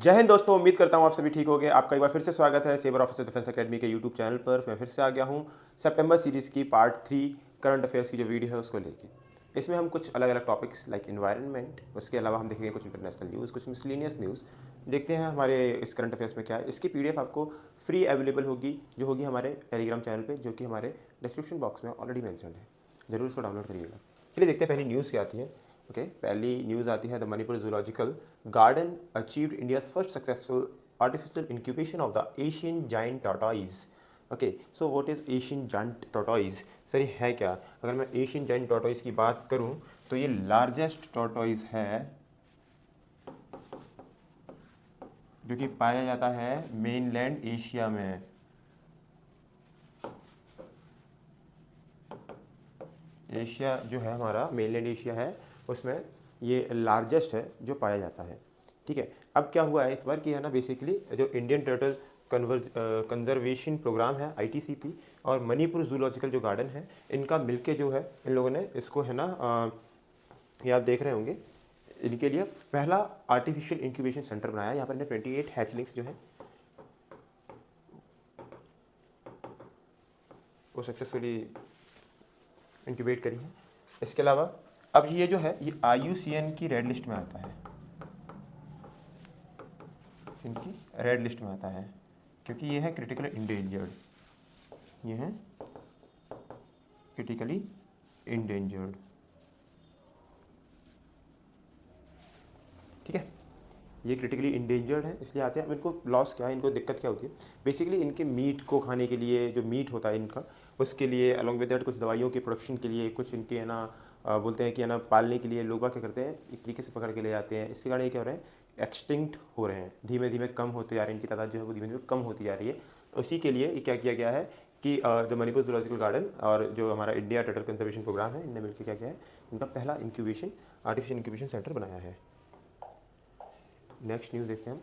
जय हिंद दोस्तों, उम्मीद करता हूँ आप सभी ठीक हो गए। आपका एक बार फिर से स्वागत है सेबर ऑफिसर डिफेंस एकेडमी के यूट्यूब चैनल पर। मैं फिर से आ गया हूँ सितंबर सीरीज़ की पार्ट 3 करंट अफेयर्स की जो वीडियो है उसको लेके। इसमें हम कुछ अलग अलग टॉपिक्स लाइक इन्वायरमेंट, उसके अलावा हम देखेंगे कुछ इंटरनेशनल न्यूज़, कुछ मिसलिनियस न्यूज़। देखते हैं हमारे इस करंट अफेयर्स में क्या है। इसकी पीडीएफ आपको फ्री अवेलेबल होगी, जो होगी हमारे टेलीग्राम चैनल पर, जो कि हमारे डिस्क्रिप्शन बॉक्स में ऑलरेडी मैंशन है। ज़रूर इसको डाउनलोड करिएगा। चलिए देखते हैं पहली न्यूज़ क्या आती है। ओके, पहली न्यूज़ आती है the Manipur zoological garden achieved India's first successful artificial incubation of the Asian giant tortoise. Okay, so what is Asian giant tortoise? Sir ये है क्या? अगर मैं एशियन जाइंट टॉर्टोइज की बात करूं तो ये लार्जेस्ट टॉर्टोइज है जो कि पाया जाता है मेनलैंड एशिया में। एशिया जो है हमारा मेनलैंड एशिया है, उसमें ये लार्जेस्ट है जो पाया जाता है। ठीक है, अब क्या हुआ है इस बार कि है ना, बेसिकली जो इंडियन टर्टल कंजर्वेशन प्रोग्राम है आईटीसीपी और मणिपुर जूलॉजिकल जो गार्डन है, इनका मिलके जो है इन लोगों ने इसको है ना ये आप देख रहे होंगे, इनके लिए पहला आर्टिफिशियल इंक्यूबेशन सेंटर बनाया। यहाँ पर इन्हें 28 हैचलिंग्स जो है वो सक्सेसफुली इंक्यूबेट करी है। इसके अलावा अब ये जो है ये IUCN की रेड लिस्ट में आता है, इनकी रेड लिस्ट में आता है क्योंकि ये है क्रिटिकली इंडेंजर्ड। ये है क्रिटिकली इंडेंजर्ड। ठीक है, ये क्रिटिकली इंडेंजर्ड है इसलिए आते हैं। अब इनको लॉस क्या है, इनको दिक्कत क्या होती है? बेसिकली इनके मीट को खाने के लिए, जो मीट होता है इनका, उसके लिए अलॉन्ग विद दैट कुछ दवाइयों के प्रोडक्शन के लिए, कुछ इनके है ना बोलते हैं कि है ना पालने के लिए लोग क्या करते हैं, एक तरीके से पकड़ के ले जाते हैं। इसके कारण ये क्या हो रहा है, एक्सटिंक्ट हो रहे हैं, धीमे धीमे कम होते जा रहे हैं, इनकी तादाद जो है वो धीमे धीमे कम होती जा रही है। उसी के लिए ये क्या किया गया है कि द मणिपुर जूलॉजिकल गार्डन और जो हमारा इंडिया टर्टल कंजर्वेशन प्रोग्राम है, इनने मिलकर क्या किया है, इनका पहला इंक्यूबेशन आर्टिफिशियल इंक्यूबेशन सेंटर बनाया है। नेक्स्ट न्यूज़ देखते हैं हम।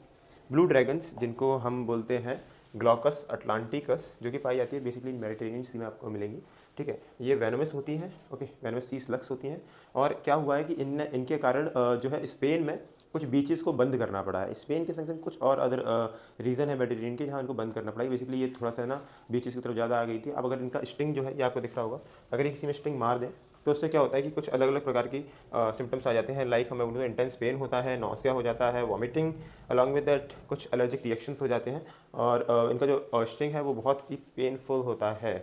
ब्लू ड्रैगन्स, जिनको हम बोलते हैं ग्लॉकस अटलांटिकस, जो कि पाई जाती है बेसिकली मेडिटेरेनियन सी में आपको मिलेंगी। ठीक है, ये वेनोमस होती हैं। ओके, वेनोमस 30 लक्स होती हैं। और क्या हुआ है कि इनके कारण जो है स्पेन में कुछ बीचेस को बंद करना पड़ा है। स्पेन के संग संग कुछ और अदर रीज़न है मेडिटेरेनियन के जहाँ इनको बंद करना पड़ा है। बेसिकली ये थोड़ा सा है ना बीचेस की तरफ ज़्यादा आ गई थी। अब अगर इनका स्टिंग जो है, ये आपको दिख रहा होगा, अगर ये किसी में स्टिंग मार दें तो उससे क्या होता है कि कुछ अलग अलग प्रकार की सिम्टम्स आ जाते हैं। लाइक हमें उनको इंटेंस पेन होता है, नौसिया हो जाता है, वॉमिटिंग, अलॉन्ग विद दैट कुछ एलर्जिक रिएक्शंस हो जाते हैं। और इनका जो स्टिंग है वो बहुत ही पेनफुल होता है।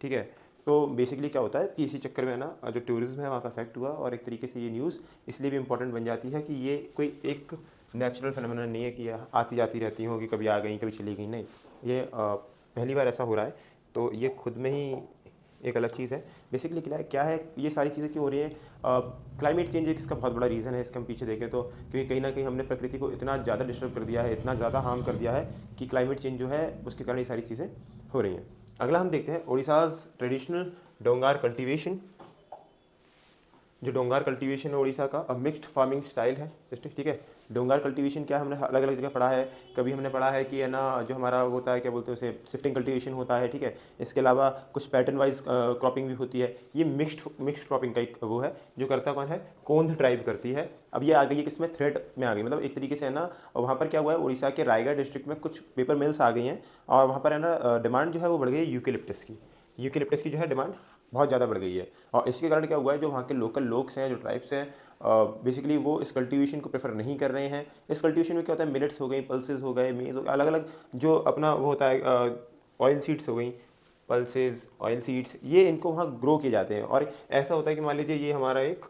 ठीक है, तो बेसिकली क्या होता है कि इसी चक्कर में ना जो टूरिज्म है वहाँ का अफेक्ट हुआ। और एक तरीके से ये न्यूज़ इसलिए भी इंपॉर्टेंट बन जाती है कि ये कोई एक नेचुरल फिनोमेना नहीं है कि आती जाती रहती होगी, कभी आ गई कभी चली गई। नहीं, ये पहली बार ऐसा हो रहा है, तो ये खुद में ही एक अलग चीज़ है। बेसिकली क्या है, ये सारी चीज़ें क्यों हो रही है? क्लाइमेट चेंज एक इसका बहुत बड़ा रीज़न है। इसका हम पीछे देखें तो, क्योंकि कहीं ना कहीं हमने प्रकृति को इतना ज़्यादा डिस्टर्ब कर दिया है, इतना ज़्यादा हार्म कर दिया है कि क्लाइमेट चेंज जो है उसके कारण ये सारी चीज़ें हो रही हैं। अगला हम देखते हैं ओडिशाज़ ट्रेडिशनल डोंगार कल्टीवेशन। जो डोंगार कल्टीवेशन है उड़ीसा का मिक्स्ड फार्मिंग स्टाइल है। ठीक है, डोंगार कल्टीवेशन क्या है, हमने अलग अलग जगह पढ़ा है। कभी हमने पढ़ा है कि है ना जो हमारा होता है, क्या बोलते हैं उसे, शिफ्टिंग कल्टीवेशन होता है। ठीक है, इसके अलावा कुछ पैटर्न वाइज क्रॉपिंग भी होती है। ये मिक्स्ड क्रॉपिंग का एक वो है जो करता कौन है, कोंध ट्राइब करती है। अब ये आ गई है किसमें, थ्रेड में आ गई, मतलब एक तरीके से है ना। और वहाँ पर क्या हुआ है, उड़ीसा के रायगढ़ डिस्ट्रिक्ट में कुछ पेपर मिल्स आ गई हैं और वहाँ पर है ना डिमांड जो है वो बढ़ गई है यूकेलिप्टस की। यूकेलिप्टस की जो है डिमांड बहुत ज़्यादा बढ़ गई है। और इसके कारण क्या हुआ है, जो वहाँ के लोकल लोग हैं, जो ट्राइब्स हैं, बेसिकली वो इस कल्टीवेशन को प्रेफर नहीं कर रहे हैं। इस कल्टीवेशन में क्या होता है, मिलेट्स हो गई, पल्सेस हो गए, मेज हो गए, अलग अलग जो अपना वो होता है, ऑयल सीड्स हो गई, पल्सेस, ऑयल सीड्स, ये इनको वहाँ ग्रो किए जाते हैं। और ऐसा होता है कि मान लीजिए ये हमारा एक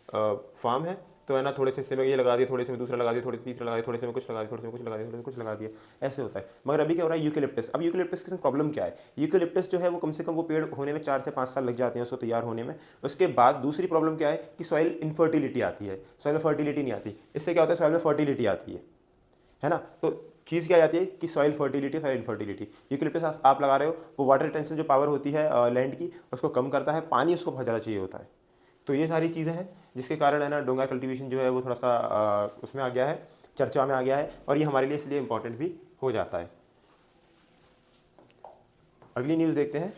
फार्म है, तो है ना थोड़े से हिस्से में ये लगा दिया, थोड़े से में दूसरा लगा दिया, थोड़े से तीसरा लगा दिया, थोड़े से में कुछ लगा दिया, थोड़े से में कुछ लगा दिया, थोड़े से कुछ लगा दिया, ऐसे होता है। मगर अभी क्या हो रहा है, यूकेलिप्टस। अब यूकेलिप्टस के साथ प्रॉब्लम क्या है, यूकेलिप्टस जो है वो कम से कम वो पेड़ होने में 4 से 5 साल लग जाते हैं उसको तैयार होने में। उसके बाद दूसरी प्रॉब्लम क्या है कि सॉइल इनफर्टिलिटी आती है, सॉइल में फर्टिलिटी नहीं आती। इससे क्या होता है, सॉइल में फर्टिलिटी आती है ना। तो चीज़ क्या जाती है कि soil fertility, soil infertility. Eucalyptus आप लगा रहे हो, वो वाटर रिटेंशन जो पावर होती है लैंड की, उसको कम करता है, पानी उसको बहुत ज़्यादा चाहिए होता है। तो ये सारी चीज़ें हैं जिसके कारण है ना डोंगा कल्टीवेशन जो है वो थोड़ा सा उसमें आ गया है, चर्चा में आ गया है। और ये हमारे लिए इसलिए इंपॉर्टेंट भी हो जाता है। अगली न्यूज़ देखते हैं।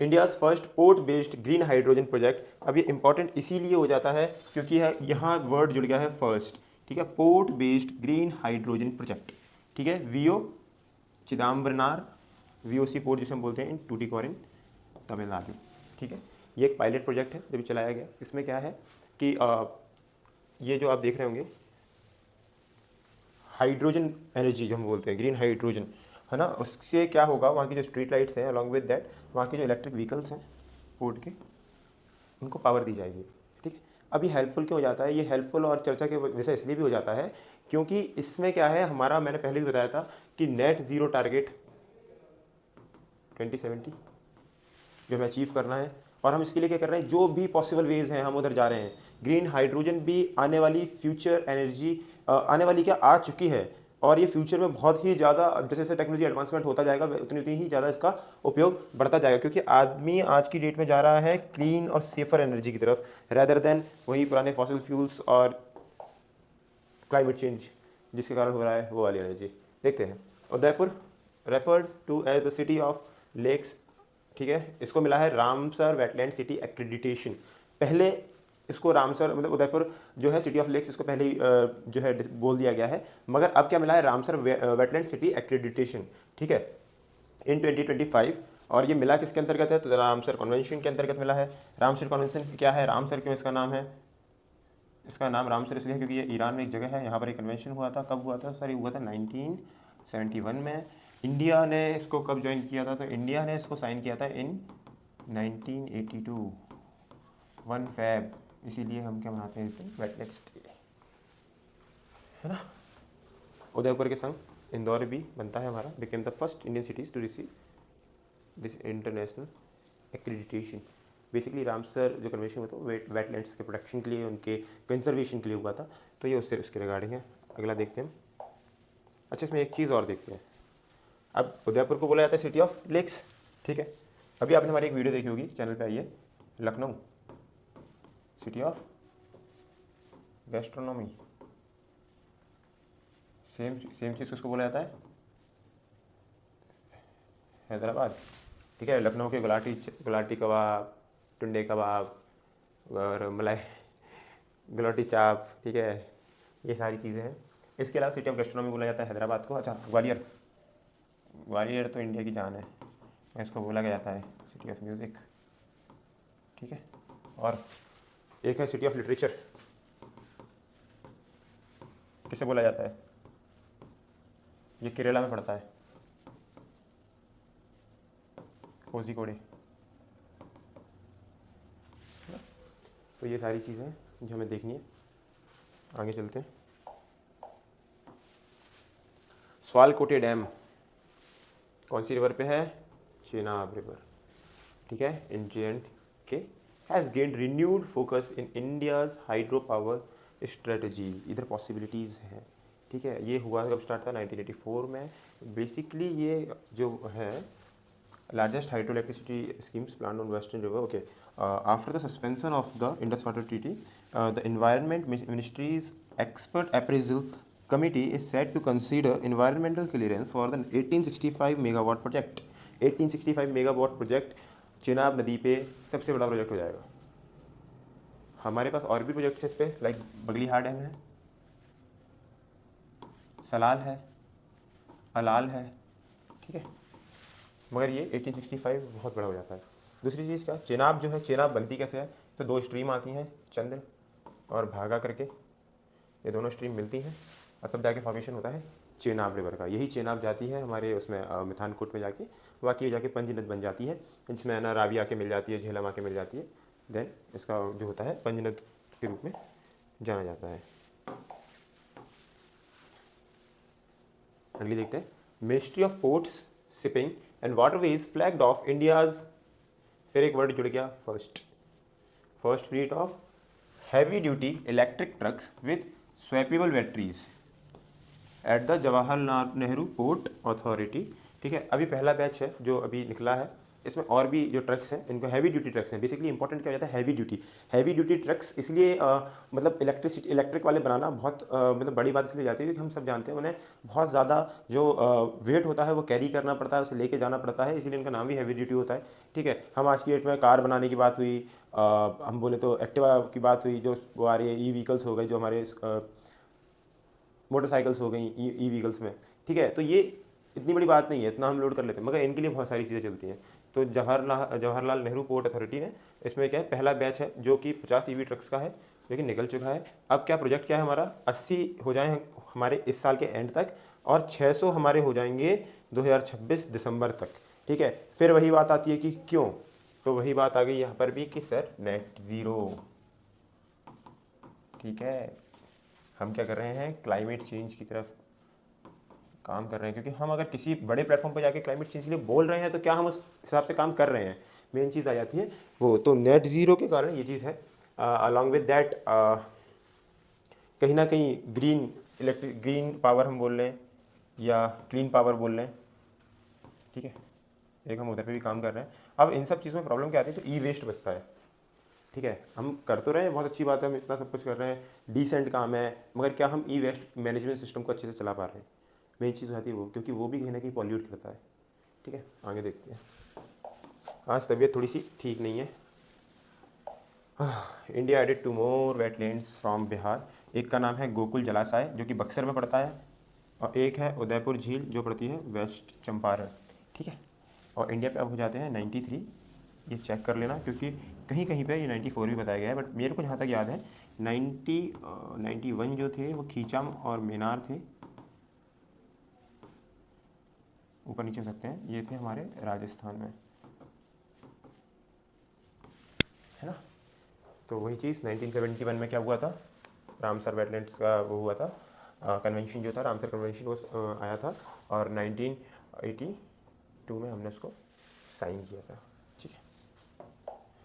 India's first port based green hydrogen project. अब ये इंपॉर्टेंट इसीलिए हो जाता है क्योंकि यहाँ वर्ड जुड़ गया है फर्स्ट, ठीक है, port based green hydrogen project, ठीक है, वीओ चिदम्बरनार, वीओसी पोर्ट जिसे हम बोलते हैं इन टूटिकोरिन तमिलनाडु, ठीक है। ये एक पायलट प्रोजेक्ट है जो भी चलाया गया। इसमें क्या है कि ये जो आप देख रहे होंगे हाइड्रोजन एनर्जी जो हम बोलते हैं ग्रीन हाइड्रोजन, है ना, उससे क्या होगा, वहाँ की जो स्ट्रीट लाइट्स हैं अलॉन्ग विद दैट वहाँ के जो इलेक्ट्रिक व्हीकल्स हैं पोर्ट के, उनको पावर दी जाएगी, ठीक है। अब ये हेल्पफुल क्यों हो जाता है, ये हेल्पफुल और चर्चा के विषय इसलिए भी हो जाता है क्योंकि इसमें क्या है हमारा, मैंने पहले भी बताया था कि नेट ज़ीरो टारगेट 2070 जो हमें अचीव करना है, और हम इसके लिए क्या कर रहे हैं, जो भी पॉसिबल वेज हैं हम उधर जा रहे हैं। ग्रीन हाइड्रोजन भी आने वाली फ्यूचर एनर्जी, आने वाली क्या आ चुकी है, और ये फ्यूचर में बहुत ही ज़्यादा जैसे जैसे टेक्नोलॉजी एडवांसमेंट होता जाएगा उतनी उतनी ही ज़्यादा इसका उपयोग बढ़ता जाएगा, क्योंकि आदमी आज की डेट में जा रहा है क्लीन और सेफर एनर्जी की तरफ रेदर देन वही पुराने फॉसिल फ्यूल्स और क्लाइमेट चेंज जिसके कारण हो रहा है वो वाली एनर्जी। देखते हैं Udaipur referred to as the city of lakes, ठीक है, इसको मिला है रामसर वेटलैंड सिटी एक्रेडिटेशन। पहले इसको रामसर मतलब उदयपुर जो है सिटी ऑफ लेक्स, इसको पहले ही जो है बोल दिया गया है, मगर अब क्या मिला है रामसर वेटलैंड सिटी एक्रेडिटेशन, ठीक है, इन 2025। और ये मिला किसके अंतर्गत है, तो रामसर कन्वेंशन के अंतर्गत मिला है। रामसर कन्वेंशन क्या है, रामसर क्यों इसका नाम है, इसका नाम रामसर इसलिए क्योंकि ये ईरान में एक जगह है, यहाँ पर एक कन्वेंशन हुआ था। कब हुआ था सर, ये हुआ था 1971 में। इंडिया ने इसको कब ज्वाइन किया था, तो इंडिया ने इसको साइन किया था इन 1982 1 फैब, इसीलिए हम क्या मनाते हैं इस दिन, वेटलैंड्स डे, है ना। उदयपुर के संग इंदौर भी बनता है हमारा, became the first Indian cities to receive this international accreditation. Basically Ramsar जो कन्वेंशन हुआ था वेटलैंड्स के प्रोटेक्शन के लिए, उनके कंजर्वेशन के लिए हुआ था, तो ये उससे उसके रिगार्डिंग है। अगला देखते हैं हम। अच्छा, इसमें एक चीज़ और देखते हैं। अब उदयपुर को बोला जाता है सिटी ऑफ लेक्स, ठीक है। अभी आपने हमारी एक वीडियो देखी होगी, चैनल पे आइए, Lucknow city of gastronomy, same चीज़ किसको बोला जाता है, हैदराबाद, ठीक है। लखनऊ के गुलाटी कबाब, टुंडे कबाब और मलाई गुलाटी चाप, ठीक है, ये सारी चीज़ें हैं। इसके अलावा सिटी ऑफ गैस्ट्रोनॉमी बोला जाता है हैदराबाद को। अच्छा, ग्वालियर तो इंडिया की जान है, इसको बोला गया जाता है सिटी ऑफ म्यूज़िक, ठीक है। और एक है सिटी ऑफ लिटरेचर, किसे बोला जाता है, ये केरला में पड़ता है, कोझिकोडे। तो ये सारी चीज़ें जो हमें देखनी है। आगे चलते हैं। स्वालकोटे डैम कौन सी रिवर पे है, चेनाब रिवर, ठीक है, इन J&K has gained renewed focus in India's hydro power strategy. इधर पॉसिबिलिटीज़ हैं, ठीक है। ये हुआ कब स्टार्ट था, 1984 में। बेसिकली ये जो है largest hydroelectricity schemes planned on Western River. Okay, after the suspension of the Indus Water Treaty, the Environment Ministry's expert appraisal committee is set to consider environmental clearance for the 1865 megawatt project. 1865 megawatt project Chenab नदी पे सबसे बड़ा project हो जाएगा। हमारे पास और भी projects हैं इस पर, लाइक बगलीहार डैम है, सलाल है, अलाल है, ठीक है, मगर ये 1865 बहुत बड़ा हो जाता है। दूसरी चीज़ क्या, चेनाब जो है, चेनाब बनती कैसे है, तो दो स्ट्रीम आती हैं, चंद्र और भागा करके, ये दोनों स्ट्रीम मिलती हैं और तब जाके फॉर्मेशन होता है चेनाब रिवर का। यही चेनाब जाती है हमारे उसमें मिथानकोट में जाके, बाकी जाके पंजनद बन जाती है, जिसमें ना रावी आके मिल जाती है, झेलम आके मिल जाती है, देन इसका जो होता है पंजनद के रूप में जाना जाता है। अगली देखते हैं, ministry of ports shipping and waterways flagged of India's, फिर एक वर्ड जुड़ गया, first fleet of heavy duty electric trucks with swappable batteries at the Jawaharlal Nehru port authority, ठीक है। अभी पहला बैच है जो अभी निकला है, इसमें और भी जो ट्रक्स हैं इनको हैवी ड्यूटी ट्रक्स हैं। बेसिकली इंपॉर्टेंट क्या हो जाता है, हैवी ड्यूटी ट्रक्स। इसलिए मतलब इलेक्ट्रिक वाले बनाना बहुत मतलब बड़ी बात इसलिए जाती है क्योंकि हम सब जानते हैं उन्हें बहुत ज़्यादा जो वेट होता है वो कैरी करना पड़ता है, उसे लेके जाना पड़ता है, इसीलिए इनका नाम भी हैवी ड्यूटी होता है। ठीक है, हम आज की डेट में कार बनाने की बात हुई, हम बोले तो एक्टिवा की बात हुई, जो वो आ रही है ई व्हीकल्स हो गए, जो हमारे मोटरसाइकिल्स हो गई ई व्हीकल्स में। ठीक है, तो ये इतनी बड़ी बात नहीं है, इतना हम लोड कर लेते हैं, मगर इनके लिए बहुत सारी चीज़ें चलती हैं। तो जवाहरलाल नेहरू पोर्ट अथॉरिटी ने इसमें क्या है, पहला बैच है जो कि 50 ईवी ट्रक्स का है, जो कि निकल चुका है। अब क्या प्रोजेक्ट क्या है हमारा, 80 हो जाए हमारे इस साल के एंड तक, और 600 हमारे हो जाएंगे 2026 दिसंबर तक। ठीक है, फिर वही बात आती है कि क्यों, तो वही बात आ गई यहाँ पर भी कि सर नेट ज़ीरो। ठीक है, हम क्या कर रहे हैं, क्लाइमेट चेंज की तरफ काम कर रहे हैं, क्योंकि हम अगर किसी बड़े प्लेटफॉर्म पर जाके क्लाइमेट चेंज के लिए बोल रहे हैं तो क्या हम उस हिसाब से काम कर रहे हैं, मेन चीज़ आ जाती है वो। तो नेट ज़ीरो के कारण ये चीज़ है। अलॉन्ग विद दैट कहीं ना कहीं ग्रीन पावर हम बोल लें या क्लीन पावर बोल लें। ठीक है, एक हम उधर पे भी काम कर रहे हैं। अब इन सब चीज़ों में प्रॉब्लम क्या आती है, तो ई वेस्ट बचता है। ठीक है, हम कर तो रहे हैं, बहुत अच्छी बात है, हम इतना सब कुछ कर रहे हैं, डिसेंट काम है, मगर क्या हम ई वेस्ट मैनेजमेंट सिस्टम को अच्छे से चला पा रहे हैं, मेन चीज़ होती है वो, क्योंकि वो भी कहीं ना कहीं पॉल्यूट करता है। ठीक है, आगे देखते हैं। आज तबीयत थोड़ी सी ठीक नहीं है। India added 2 more wetlands from Bihar. एक का नाम है गोकुल जलाशय जो कि बक्सर में पड़ता है, और एक है उदयपुर झील जो पड़ती है वेस्ट चंपारण। ठीक है, और इंडिया पे अब हो जाते हैं 93, ये चेक कर लेना क्योंकि कहीं कहीं पे ये 94 भी बताया गया है, बट मेरे को जहाँ तक याद है 91 जो थे वो खींचाम और मेनार थे, ऊपर नीचे हो सकते हैं, ये थे हमारे राजस्थान में, है ना। तो वही चीज़ 1971 में क्या हुआ था, रामसर वेटलैंड्स का वो हुआ था, कन्वेंशन जो था, रामसर कन्वेंशन वो आया था, और 1982 में हमने उसको साइन किया था। ठीक है,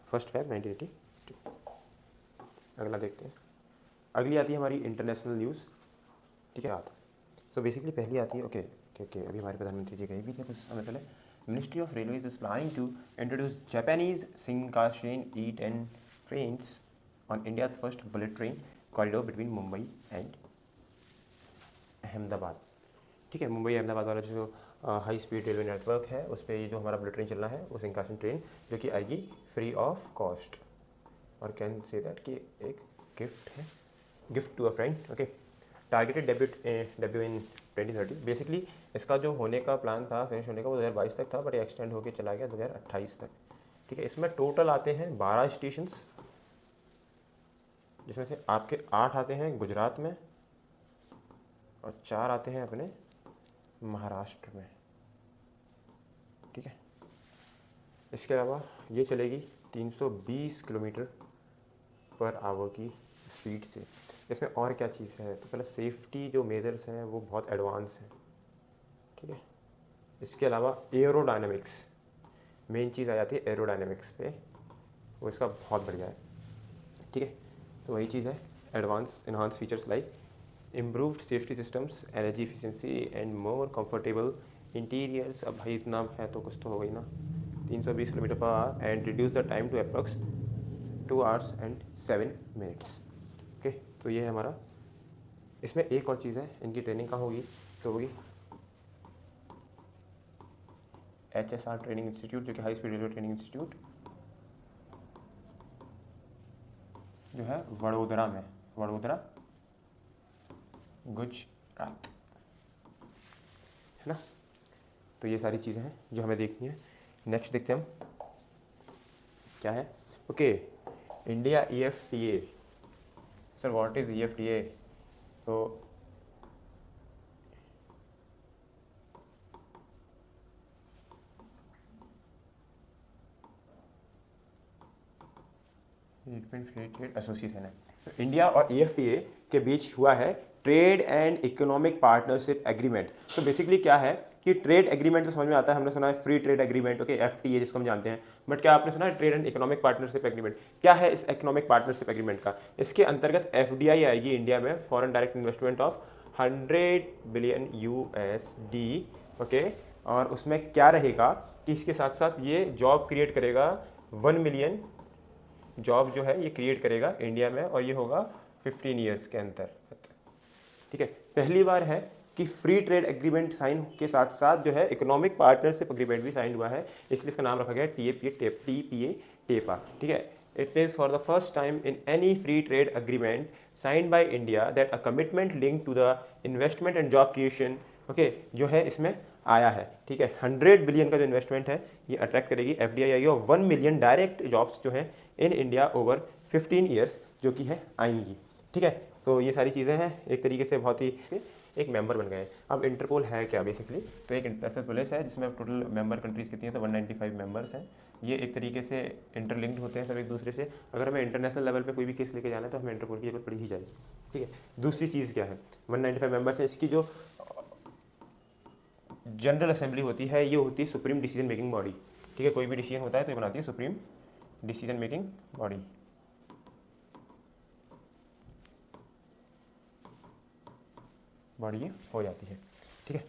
1 फरवरी 1982। अगला देखते हैं। अगली आती है हमारी इंटरनेशनल न्यूज़। ठीक है, तो बेसिकली पहली आती है, ओके अभी हमारे प्रधानमंत्री जी गए भी थे कुछ समय पहले। Ministry of railways is planning to introduce Japanese Shinkansen E10 trains on India's first bullet train corridor between Mumbai and Ahmedabad. ठीक है, मुंबई अहमदाबाद वाला जो हाई स्पीड रेलवे नेटवर्क है उस पर ये जो हमारा बुलेट ट्रेन चलना है वो शिंकानसेन ट्रेन, जो कि आएगी फ्री ऑफ कॉस्ट, और कैन से दैट कि एक गिफ्ट है, gift to a friend. Okay, targeted debut in 2030। Basically इसका जो होने का प्लान था, फिनिश होने का, वो 2022 तक था, बट ये एक्सटेंड होकर चला गया 2028 तक। ठीक है, इसमें टोटल आते हैं 12 स्टेशंस, जिसमें से आपके 8 आते हैं गुजरात में और 4 आते हैं अपने महाराष्ट्र में। ठीक है, इसके अलावा ये चलेगी 320 किलोमीटर पर आवर की स्पीड से। इसमें और क्या चीज़ है, तो पहले सेफ्टी जो मेजर्स हैं वो बहुत एडवांस हैं। ठीक है, इसके अलावा एरोडायनामिक्स, मेन चीज़ आ जाती है एरोडायनामिक्स पे, वो इसका बहुत बढ़िया है। ठीक है, तो वही चीज़ है, advance enhance features like improved safety systems, energy efficiency and more comfortable interiors. अब भाई इतना है तो कुछ तो हो गई ना, 320 kilometre per hour and reduce the time to approx 2 hours and 7 minutes। Okay, तो ये है हमारा। इसमें एक और चीज़ है, इनकी ट्रेनिंग कहाँ होगी, तो होगी HSR ट्रेनिंग इंस्टीट्यूट, जो कि high speed railway training institute जो है वडोदरा में, वडोदरा गुजरात, है ना। तो ये सारी चीज़ें हैं जो हमें देखनी है। नेक्स्ट देखते हैं हम क्या है। Okay, India EFTA। Sir what is EFTA? तो यूरोपियन फ्री ट्रेड एसोसिएशन है। तो इंडिया और EFTA के बीच हुआ है trade and economic partnership agreement. तो बेसिकली क्या है कि ट्रेड एग्रीमेंट तो समझ में आता है, हमने सुना है free trade agreement, okay, FTA जिसको हम जानते हैं, बट क्या आपने सुना है trade and economic partnership agreement? क्या है इस इकोनॉमिक पार्टनरशिप एग्रीमेंट का? इसके अंतर्गत FDI आएगी इंडिया में, foreign direct investment of 100 billion USD, okay, और उसमें क्या रहेगा कि इसके साथ साथ ये जॉब क्रिएट करेगा, 1 मिलियन जॉब जो है ये क्रिएट करेगा इंडिया में, और ये होगा 15 ईयर्स के अंदर। ठीक है, पहली बार है कि फ्री ट्रेड एग्रीमेंट साइन के साथ साथ जो है इकोनॉमिक पार्टनरशिप एग्रीमेंट भी साइन हुआ है, इसलिए इसका नाम रखा गया TPA टेपा। ठीक है, it is for the first time in any free trade agreement signed by India that a commitment link to the investment and job creation okay जो है इसमें आया है। ठीक है, 100 बिलियन का जो इन्वेस्टमेंट है ये अट्रैक्ट करेगी FDI आएगी, और 1 मिलियन डायरेक्ट जॉब्स जो है इन इंडिया ओवर 15 ईयर्स जो कि है आएंगी। ठीक है, तो ये सारी चीज़ें हैं एक तरीके से बहुत ही एक मेंबर बन गए हैं। अब इंटरपोल है क्या बेसिकली, तो एक इंटरनेशनल पुलिस है जिसमें टोटल मेंबर कंट्रीज़ कितनी है, तो 195 मेंबर्स हैं। ये एक तरीके से इंटरलिंक्ड होते हैं सब एक दूसरे से। अगर हमें इंटरनेशनल लेवल पे कोई भी केस लेके जाना है तो हमें इंटरपोल की जरूरत पड़ ही जाएगी। ठीक है, दूसरी चीज़ क्या है, 195 मेंबर्स है, इसकी जो जनरल असेंबली होती है ये होती है सुप्रीम डिसीजन मेकिंग बॉडी। ठीक है, कोई भी डिसीजन होता है तो ये बनाती है supreme decision making body. Body हो जाती है। ठीक है,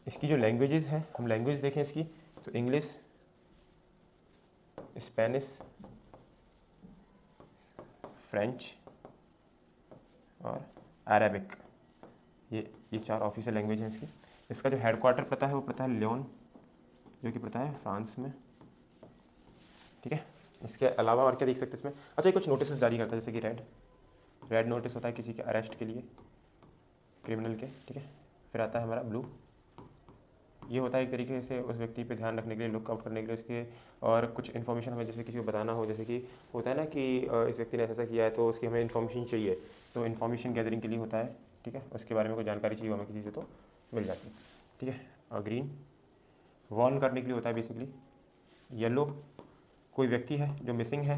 इसकी जो लैंग्वेजेस हैं, हम लैंग्वेज देखें इसकी, तो इंग्लिश, स्पेनिश, फ्रेंच और अरेबिक, ये 4 ऑफिशियल लैंग्वेज हैं इसकी। इसका जो हेडक्वार्टर पता है वो पता है लियोन, जो कि पता है फ्रांस में। ठीक है, इसके अलावा और क्या देख सकते हैं इसमें, अच्छा ये कुछ नोटिस जारी करता है, जैसे कि रेड नोटिस होता है किसी के अरेस्ट के लिए, क्रिमिनल के। ठीक है, फिर आता है हमारा ब्लू, ये होता है एक तरीके से उस व्यक्ति पे ध्यान रखने के लिए, लुक आउट करने के लिए उसके, और कुछ इन्फॉर्मेशन हमें जैसे किसी को बताना हो, जैसे कि होता है ना कि इस व्यक्ति ने ऐसा किया है तो उसकी हमें इन्फॉर्मेशन चाहिए, तो इन्फॉर्मेशन गैदरिंग के लिए होता है। ठीक है, उसके बारे में कोई जानकारी चाहिए हमें किसी से तो मिल जाती है। ठीक है, और ग्रीन वॉर्न करने के लिए होता है बेसिकली। येलो कोई व्यक्ति है जो मिसिंग है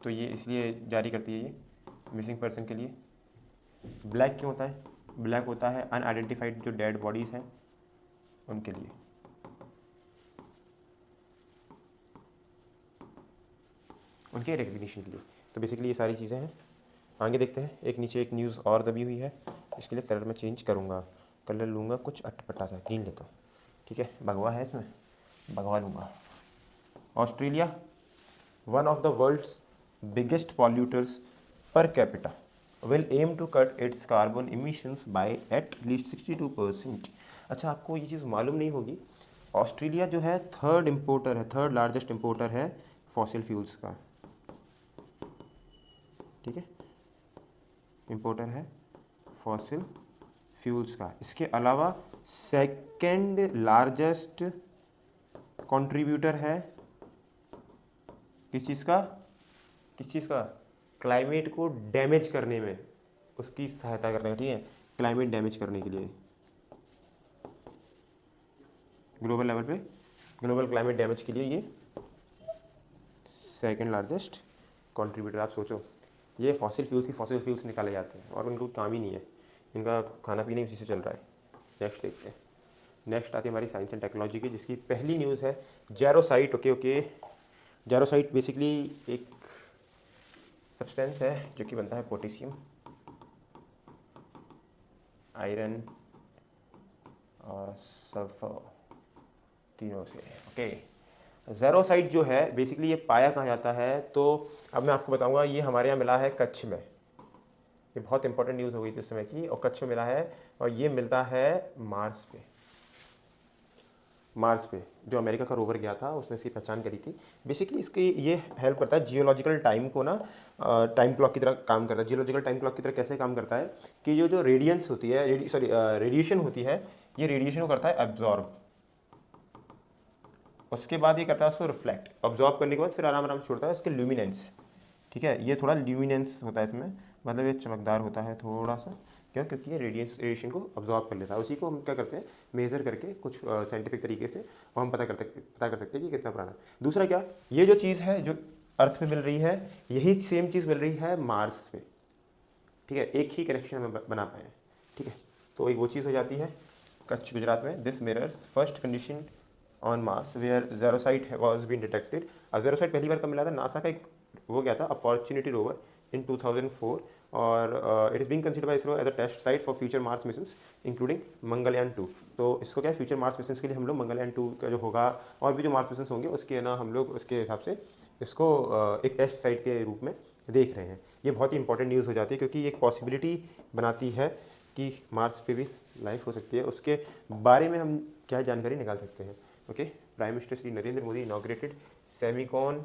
तो ये इसलिए जारी करती है ये मिसिंग पर्सन के लिए। ब्लैक क्यों होता है, ब्लैक होता है अनआइडेंटिफाइड जो डेड बॉडीज़ हैं उनके लिए। उनके रिकग्निशन के लिए। तो बेसिकली ये सारी चीज़ें हैं। आगे देखते हैं, एक नीचे एक न्यूज़ और दबी हुई है, इसके लिए कलर मैं चेंज करूँगा, कलर लूँगा कुछ अटपटा सा, ग्रीन लेता हूँ। ठीक है, भगवा है इसमें, भगवा लूँगा। Australia one of the world's biggest polluters per capita will aim to cut its carbon emissions by at least 62%। अच्छा, आपको ये चीज़ मालूम नहीं होगी, ऑस्ट्रेलिया जो है थर्ड लार्जेस्ट इम्पोर्टर है फॉसिल फ्यूल्स का। ठीक है, इम्पोर्टर है फॉसिल फ्यूल्स का। इसके अलावा सेकंड लार्जेस्ट कंट्रीब्यूटर है किस चीज़ का, क्लाइमेट को डैमेज करने में, उसकी सहायता करने का। ठीक है, क्लाइमेट डैमेज करने के लिए ग्लोबल लेवल पे, ग्लोबल क्लाइमेट डैमेज के लिए ये सेकंड लार्जेस्ट कंट्रीब्यूटर। आप सोचो, ये फॉसिल फ्यूल्स निकाले जाते हैं और उनको काम ही नहीं है, इनका खाना पीना उसी से चल रहा है। नेक्स्ट देखते हैं, नेक्स्ट आती है हमारी साइंस एंड टेक्नोलॉजी की, जिसकी पहली न्यूज़ है जेरोसाइट। ओके, जेरोसाइट बेसिकली एक सब्सटेंस है जो कि बनता है पोटेशियम, आयरन और सल्फर तीनों से। ओके, जेरोसाइट जो है बेसिकली ये पाया कहाँ जाता है, तो अब मैं आपको बताऊंगा। ये हमारे यहाँ मिला है कच्छ में, ये बहुत इंपॉर्टेंट न्यूज़ हो गई थी उस समय की, और कच्छ में मिला है, और ये मिलता है मार्स पे जो अमेरिका का रोवर गया था उसने इसकी पहचान करी थी। बेसिकली इसकी ये हेल्प करता है जियोलॉजिकल टाइम को ना, टाइम क्लॉक की तरह काम करता है। जियोलॉजिकल टाइम क्लॉक की तरह कैसे काम करता है कि जो रेडियंस होती है, रेडिएशन होती है, ये रेडिएशन को करता है एब्जॉर्ब, उसके बाद ये करता है उसको रिफ्लेक्ट, ऑब्जॉर्व करने के बाद फिर आराम आराम छोड़ता है उसके ल्यूमिनेंस। ठीक है, ये थोड़ा ल्यूमिनेंस होता है इसमें, मतलब ये चमकदार होता है थोड़ा सा, क्यों, क्योंकि ये रेडिएशन को ऑब्जॉर्व कर लेता है। उसी को हम क्या करते हैं, मेज़र करके कुछ साइंटिफिक तरीके से, और हम पता कर सकते हैं कि कितना पुराना है। दूसरा क्या, ये जो चीज़ है जो अर्थ पे मिल रही है, यही सेम चीज़ मिल रही है मार्स पे। ठीक है, एक ही कनेक्शन हमें बना पाए। ठीक है, तो एक वो चीज़ हो जाती है कच्छ गुजरात में। This mirrors first condition on Mars where jarosite was been detected. Jarosite पहली बार कब मिला था, नासा का एक वो क्या था, अपॉर्चुनिटी रोवर इन 2004, और it is being considered by ISRO as a test site for future Mars missions including Mangalyaan 2। तो इसको क्या है, फ्यूचर मार्स मिशंस के लिए हम लोग मंगलयान 2 का जो होगा और भी जो मार्स मिशंस होंगे उसके ना हम लोग उसके हिसाब से इसको एक टेस्ट साइट के रूप में देख रहे हैं। ये बहुत ही इंपॉर्टेंट न्यूज़ हो जाती है क्योंकि ये एक पॉसिबिलिटी बनाती है कि मार्स पे भी लाइफ हो सकती है, उसके बारे में हम क्या जानकारी निकाल सकते हैं। Okay, prime minister Shri Narendra Modi inaugurated Semicon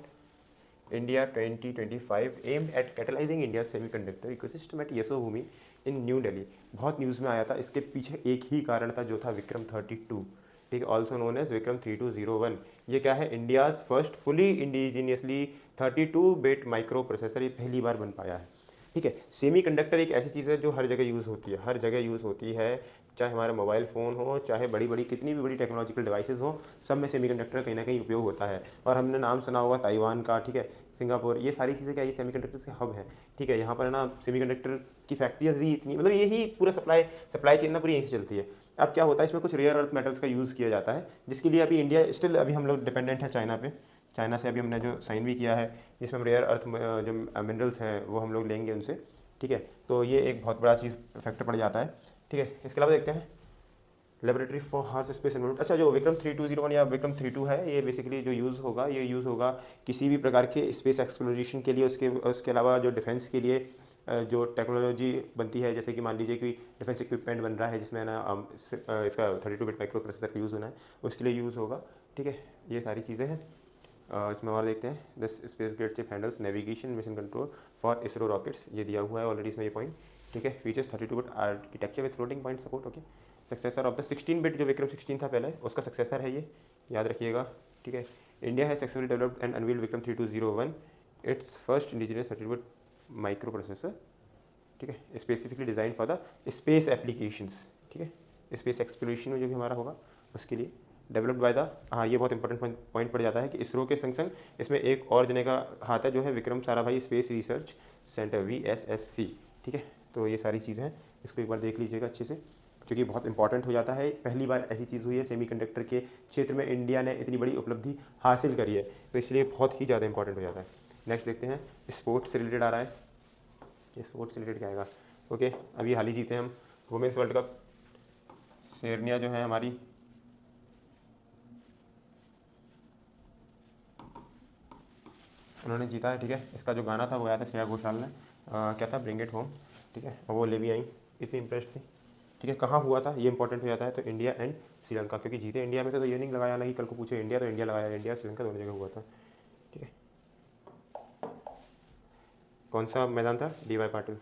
India 2025 aimed at catalysing India semiconductor ecosystem at Yashobhoomi in New Delhi. बहुत न्यूज़ में आया था, इसके पीछे एक ही कारण था जो था विक्रम 32, ठीक है, ऑल्सो नोन एज विक्रम 3201। ये क्या है, India's first fully indigenously 32 bit micro processor, ये पहली बार बन पाया है। ठीक है, सेमी कंडक्टर एक ऐसी चीज़ है जो हर जगह यूज़ होती है, हर जगह यूज़ होती है, चाहे हमारा मोबाइल फ़ोन हो, चाहे बड़ी बड़ी कितनी भी बड़ी टेक्नोलॉजिकल डिवाइसेस हो, सब में सेमीकंडक्टर कहीं ना कहीं उपयोग होता है। और हमने नाम सुना होगा ताइवान का, ठीक है, सिंगापुर, ये सारी चीज़ें क्या, ये सेमीकंडक्टर के हब हैं। ठीक है, यहाँ पर है ना सेमीकंडक्टर की फैक्ट्रियाँ दी इतनी, मतलब यही पूरा सप्लाई चेन ना पूरी यहीं से चलती है। अब क्या होता है, इसमें कुछ रेयर अर्थ मेटल्स का यूज़ किया जाता है, जिसके लिए अभी इंडिया स्टिल अभी हम लोग डिपेंडेंट है चाइना पे। चाइना से अभी हमने जो साइन भी किया है, जिसमें हम रेयर अर्थ जो मिनरल्स हैं वो हम लोग लेंगे उनसे। ठीक है, तो ये एक बहुत बड़ा चीज़ फैक्टर पड़ जाता है। ठीक है, इसके अलावा देखते हैं laboratory for horse space environment. अच्छा, जो विक्रम 3201 या विक्रम 32 है, ये बेसिकली जो यूज़ होगा, ये यूज़ होगा किसी भी प्रकार के स्पेस एक्सप्लोरेशन के लिए, उसके अलावा जो डिफेंस के लिए जो टेक्नोलॉजी बनती है, जैसे कि मान लीजिए कि डिफेंस इक्विपमेंट बन रहा है जिसमें ना इसका 32 बिट माइक्रो प्रोसेसर का यूज़ होना है, उसके लिए यूज़ होगा। ठीक है, ये सारी चीज़ें हैं। इसमें और देखते हैं, this space grade chip handles navigation mission control for ISRO rockets, ये दिया हुआ है ऑलरेडी इसमें ये पॉइंट। ठीक है, features 32 bit architecture with floating point support. Okay, successor of the 16 bit, जो विक्रम 16 था पहले, उसका सक्सेसर है ये, याद रखिएगा। ठीक है, इंडिया है successfully developed and unveiled Vikram 3201, it's first indigenous 32 bit micro processor. ठीक है, specifically design for the space applications. ठीक है, स्पेस एक्सप्लोरेशन में जो भी हमारा होगा उसके लिए डेवलप्ड बाय द, हाँ ये बहुत इंपॉर्टेंट पॉइंट पड़ जाता है कि इसरो के संग संग इसमें एक और जने का हाथ है, जो है Vikram Sarabhai space research centre VSSC। ठीक है, तो ये सारी चीज़ें हैं, इसको एक बार देख लीजिएगा अच्छे से, क्योंकि बहुत इंपॉर्टेंट हो जाता है। पहली बार ऐसी चीज़ हुई है सेमीकंडक्टर के क्षेत्र में, इंडिया ने इतनी बड़ी उपलब्धि हासिल करी है, तो इसलिए बहुत ही ज़्यादा इंपॉर्टेंट हो जाता है। नेक्स्ट देखते हैं, स्पोर्ट्स से रिलेटेड आ रहा है। स्पोर्ट्स से रिलेटेड क्या आएगा? ओके, अभी हाल ही जीते हम वुमेंस वर्ल्ड कप। शेरनिया जो है हमारी, उन्होंने जीता है। ठीक है, इसका जो गाना था वो गाया था श्रेया घोषाल ने, क्या था, ब्रिंग इट होम। ठीक है, और वो ले भी आई, इतनी इंप्रेस्ड थी। ठीक है, कहाँ हुआ था ये इंपॉर्टेंट हो जाता है, तो इंडिया एंड श्रीलंका, क्योंकि जीते इंडिया में थे, तो ये नहीं लगाया ना कि कल को पूछे इंडिया, तो इंडिया लगाया, इंडिया श्रीलंका दोनों जगह हुआ था। ठीक है, कौन सा मैदान था? DY पाटिल।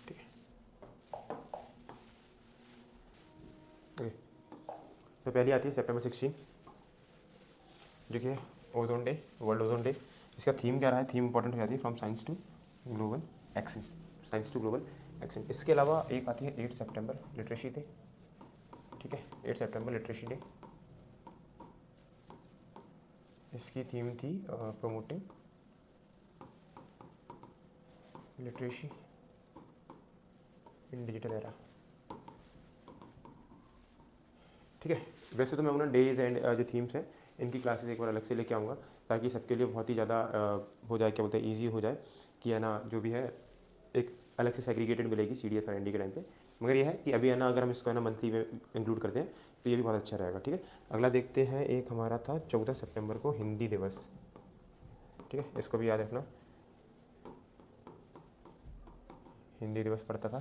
ठीक है, ओके, तो पहली आती है सितंबर 16, जो कि है ozone day, world ozone day. इसका थीम क्या रहा है? थीम इंपॉर्टेंट हो जाती है, from science to global action, science to global action. इसके अलावा एक आती है 8 सितंबर लिटरेसी डे। ठीक है, 8 सितंबर लिटरेसी डे, इसकी थीम थी प्रमोटिंग लिटरेसी इन डिजिटल एरा। ठीक है, वैसे तो मैं उन्हें डेज एंड जो थीम्स हैं इनकी क्लासेस एक बार अलग से लेके आऊँगा, ताकि सबके लिए बहुत ही ज़्यादा हो जाए, क्या बोलते हैं, ईजी हो जाए कि है ना, जो भी है एक अलग से सेग्रीगेटेड मिलेगी CDS और ND के टाइम पे। मगर ये है कि अभी है ना, अगर हम इसको है ना मंथली में इंक्लूड करते हैं तो ये भी बहुत अच्छा रहेगा। ठीक है, अगला देखते हैं, एक हमारा था 14 सितंबर को हिंदी दिवस। ठीक है, इसको भी याद रखना, हिंदी दिवस पड़ता था।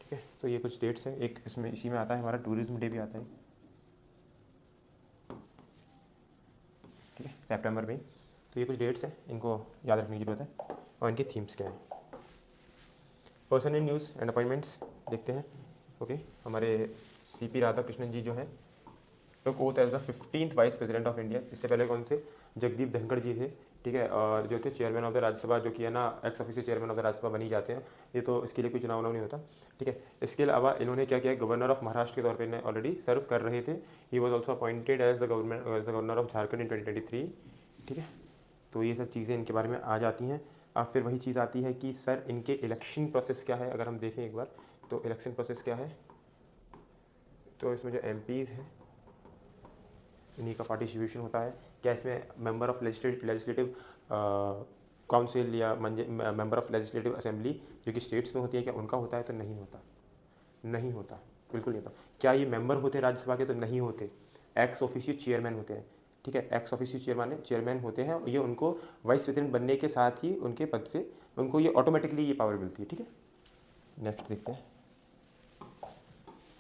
ठीक है, तो ये कुछ डेट्स हैं, एक इसमें इसी में आता है हमारा टूरिज्म डे भी आता है। ठीक है, सितंबर में। तो ये कुछ डेट्स हैं, इनको याद रखने की जरूरत है, और इनके थीम्स क्या हैं। Person in news and appointments देखते हैं। ओके, हमारे CP राधाकृष्णन जी जो हैं, took oath as the 15th vice president of India. इससे पहले कौन थे? जगदीप धनखड़ जी थे। ठीक है, और जो थे चेयरमैन ऑफ द राज्यसभा, जो कि है ना x official chairman of the Rajya Sabha बनी जाते हैं, ये तो इसके लिए कोई चुनाव नहीं होता। ठीक है, इसके अलावा इन्होंने क्या किया, गवर्नर ऑफ महाराष्ट्र के तौर पर ऑलरेडी सर्व कर रहे थे। He was also appointed as the governor of Jharkhand in 2023। ठीक है, तो ये सब चीज़ें इनके बारे में आ जाती हैं। अब फिर वही चीज़ आती है कि सर इनके इलेक्शन प्रोसेस क्या है। अगर हम देखें एक बार, तो इलेक्शन प्रोसेस क्या है, तो इसमें जो MPs हैं इन्हीं का पार्टिसिपेशन होता है। क्या इसमें मेंबर ऑफ लेजिस्लेटिव काउंसिल या मेंबर ऑफ लेजिस्लेटिव असेंबली जो कि स्टेट्स में होती है, क्या उनका होता है? तो नहीं होता, नहीं होता, बिल्कुल नहीं होता। क्या ये मेंबर होते हैं राज्यसभा के? तो नहीं होते। एक्स ऑफिशियो चेयरमैन होते हैं, ठीक है, एक्स ऑफिशियो चेयरमैन होते हैं। ये उनको वाइस प्रेसिडेंट बनने के साथ ही उनके पद से उनको ये ऑटोमेटिकली ये पावर मिलती है, ठीक है। नेक्स्ट देखते हैं।